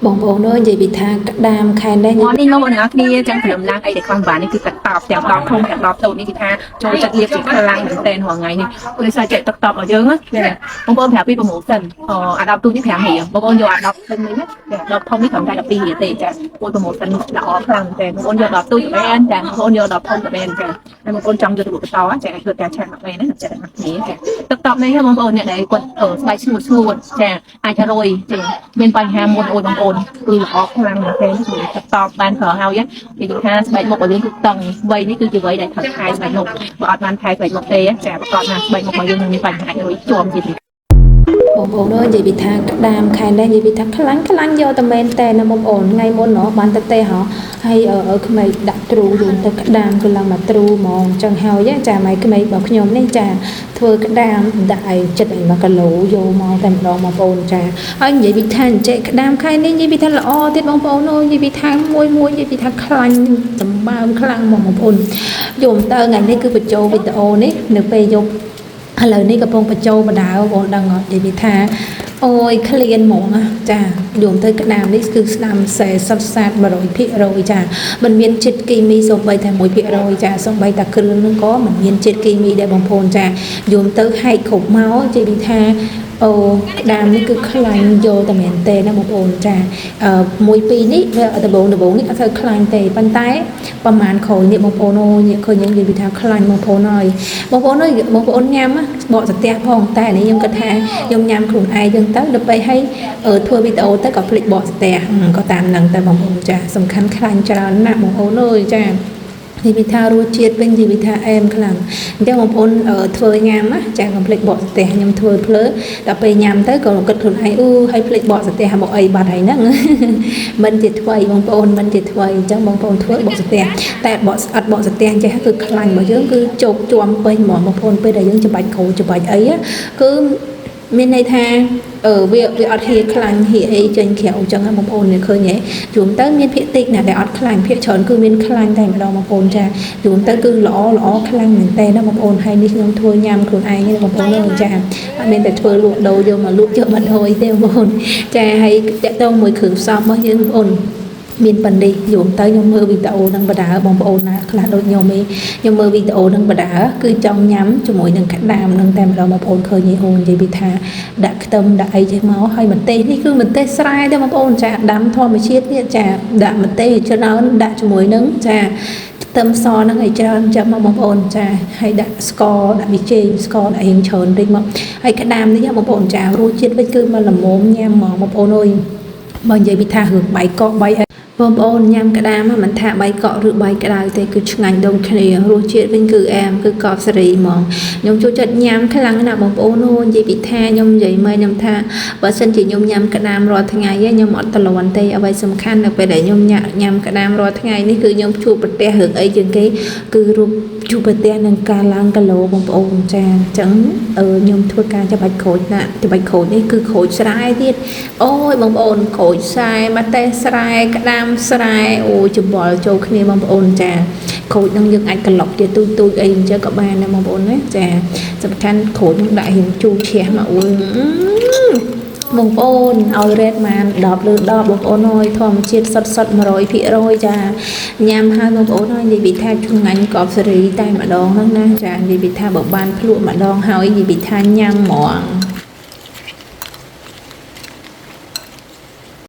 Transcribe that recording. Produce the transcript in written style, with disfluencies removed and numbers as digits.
បងប្អូនអើយនិយាយពីថាក្តាមខែនេះនេះនោះអ្នកគ្នាចាំព្រមឡើងអីដែលខ្វះបាននេះគឺកាត់តបទាំង10ធំទាំង10តូននេះគឺថាចូលចិត្តលៀបជាខ្លាំងមែនតើរាល់ថ្ងៃនេះព្រោះសារចែកទឹកតបឲ្យយើងណាបងប្អូនប្រាប់ពីប្រម៉ូសិនអា10ទូនេះ5រៀលបងប្អូនយកអា10ធំនេះណា10ធំនេះត្រឹមតែ12រៀលទេចាមួយប្រម៉ូសិនល្អខ្លាំងមែនតើបងប្អូនយក10ទូទៅបានចាបងប្អូនយក10ធំទៅបានចាហើយបងប្អូនចង់យកទៅលក់បន្តចាធ្វើការឆានមកវិញណាចាអ្នកគ្នាចាទឹកតបនេះបងប្អូនអ្នកដែលគាត់ស្បែកស្ងួតចាអាចរយចាមានបញ្ហាមុនអូយបងប្អូនគឺល្អខ្លាំងមែនតើទឹកតបបានប្រើហើយគេនិយាយថាស្បែកមុខរបស់យើងគឺតឹងវ័យនេះគឺជាវ័យដែលថឹកថែស្បែកមុខបើអត់បានថែស្បែកមុខទេចាប្រកបថាស្បែកមុខរបស់យើងនឹងមានបញ្ហារួយជាប់ទៀតបងប្អូនអើយនិយាយពីថាក្តាមខែនេះនិយាយពីថាខ្លាំងយកតែមែនតែណាបងប្អូនថ្ងៃមុនបានទៅទេហ៎ហើយក្មេងដាក់ទ្រូយទៅក្តាមគឺឡើងមកទ្រូហ្មងចឹងហើយចាម៉ៃក្មេងរបស់ខ្ញុំនេះចាធ្វើក្តាមដាក់ឲ្យចិត្តឲ្យ1គីឡូយកមកតែម្ដងបងប្អូនចាហើយនិយាយពីថាចេះក្តាមខែនេះនិយាយពីថាល្អទៀតបងប្អូនអើយនិយាយពីថាមួយនិយាយពីថាខ្លាញ់សម្បើមខ្លាំងហ្មងបងប្អូនយកទៅថ្ងៃនេះគឺបញ្ចូលវីដេអូនេះនៅពេលយកឥឡូវនេះកំពុងបញ្ចូលបដាបងដឹងអត់និយាយពីថាអូយក្លៀនហ្មងចាយកទៅក្តាមនេះគឺស្ដាំ40សាត 100% ចាมันមានជាតិគីមីសូម្បីតែ1% ចាសូម្បីតែគ្រឿងនឹងក៏มันមានជាតិគីមីដែរបងប្អូនចាយកទៅហែកគ្រប់មកនិយាយពីថាអូក្តាមនេះគឺខ្លាញ់យកតែមែនទេណាបងប្អូនចា1 2នេះវាដំបងនេះអត់ទៅខ្លាញ់ទេប៉ុន្តែប្រហែលក្រោយនេះបងប្អូនអូយឃើញយើងនិយាយពីថាខ្លាញ់បងប្អូនហើយបងប្អូនអើយបងប្អូនញ៉ាំបកស្ទះផងតែនេះខ្ញុំគិតថាខ្ញុំញ៉ាំខ្លួនឯងចឹងទៅដល់ពេលឲ្យធ្វើវីដេអូទៅក៏ភ្លេចបកស្ទះក៏តាមនឹងតែបងប្អូនចាសំខាន់ខ្លាញ់ច្រើនណាស់បងប្អូនអើយចានិយាយពីថារសជាតិវិញនិយាយពីថាអែមខ្លាំងអញ្ចឹងបងប្អូនធ្វើញ៉ាំណាចាកុំភ្លេចបកស្ទះខ្ញុំធ្វើភ្លើដល់ពេលញ៉ាំទៅក៏គិតខ្លួនឯងឲ្យភ្លេចបកស្ទះមកអីបាត់ហើយហ្នឹងមិនជាថ្មីបងប្អូនមិនជាថ្មីអញ្ចឹងបងប្អូនធ្វើបកស្ទះតែបកអត់បកស្ទះចេះគឺខ្លាញ់របស់យើងគឺជោគជាំពេញហ្មងបងប្អូនពេលដែលយើងច្បាច់គ្រូច្បាច់អីគឺមានន័យថាវាអត់ហៀខ្លាញ់ហៀអីចេញក្រៅអញ្ចឹងបងប្អូនឃើញទេយូរទៅមានភាគតិចណាដែលអត់ខ្លាញ់ភាគច្រើនគឺមានខ្លាញ់តែម្ដងបងប្អូនចាយូរទៅគឺល្អខ្លាំងមែនតើណាបងប្អូនហើយនេះខ្ញុំធ្វើញ៉ាំខ្លួនឯងទេបងប្អូនចាអត់មានតែធ្វើលក់ដូរយកមកលក់យកមកហួយទេបងប្អូនចាហើយតកតងមួយគ្រឿងផ្សំរបស់យើងបងប្អូនមានប៉ុណ្នេះយូរទៅខ្ញុំមើលវីដេអូនឹងបដាបងប្អូនណាខ្លះដូចខ្ញុំឯងខ្ញុំមើលវីដេអូនឹងបដាគឺចង់ញ៉ាំជាមួយនឹងក្តាមនឹងតែម្ដងបងប្អូនឃើញអូននិយាយពីថាដាក់ខ្ទឹមដាក់អីចេះមកហើយម្ទេសនេះគឺម្ទេសស្រែទេបងប្អូនចាដាំធម្មជាតិនេះចាដាក់ម្ទេសច្រើនដាក់ជាមួយនឹងចាខ្ទឹមសហ្នឹងឲ្យច្រើនចាំមកបងប្អូនចាហើយដាក់ស្ករដាក់ប៊ីចេងស្ករដាក់រៀងច្រើនតិចមកហើយក្តាមនេះបងប្អូនចារសជាតិវិញគឺមកល្មមញ៉ាំហ្មងបងប្អូនអើយបើនិយាយពីថារឿងបាយកកបាយបងប្អូនញ៉ាំក្តាមមិនថាបាយកកឬបាយក្តៅទេគឺឆ្ងាញ់ដូចគ្នារសជាតិវិញគឺអែមគឺកប់សេរីហ្មងខ្ញុំចូលចិត្តញ៉ាំខ្លាំងណាស់បងប្អូនអូនិយាយពីថាខ្ញុំនិយាយមកខ្ញុំថាបើសិនជាខ្ញុំញ៉ាំក្តាមរាល់ថ្ងៃខ្ញុំអត់តលន់ទេអ្វីសំខាន់នៅពេលដែលខ្ញុំញ៉ាំក្តាមរាល់ថ្ងៃនេះគឺខ្ញុំជួបប្រទះរឿងអីជាងគេគឺរូបជួបប្រទះនឹងការឡើងគីឡូបងប្អូនចាអញ្ចឹងខ្ញុំធ្វើការច្បាច់ក្រូចណាច្បាច់ក្រូចនេះគឺក្រូចស្រែទៀតអូយបងប្អូនក្រូចស្រែមកតែស្រែក្តាមស្រែអូច្បល់ចូលគ្នាបងប្អូនចាក្រូចនឹងយើងអាចក្លុកទៀតទូចអីអញ្ចឹងក៏បានដែរបងប្អូនណាចាសំខាន់ក្រូចនឹងដាក់រៀងជូរឈ្នះមកអូយបងប្អូនឲ្យរ៉េតបាន10លើ10បងប្អូនអើយធម្មជាតិសុទ្ធ100%ចាញ៉ាំហើយបងប្អូនអើយនិយាយពីថាឆ្ងាញ់កប់សេរីតែម្ដងហ្នឹងណាចានិយាយពីថាបើបានភ្លក់ម្ដងហើយនិយាយពីថាញ៉ាំហ្មង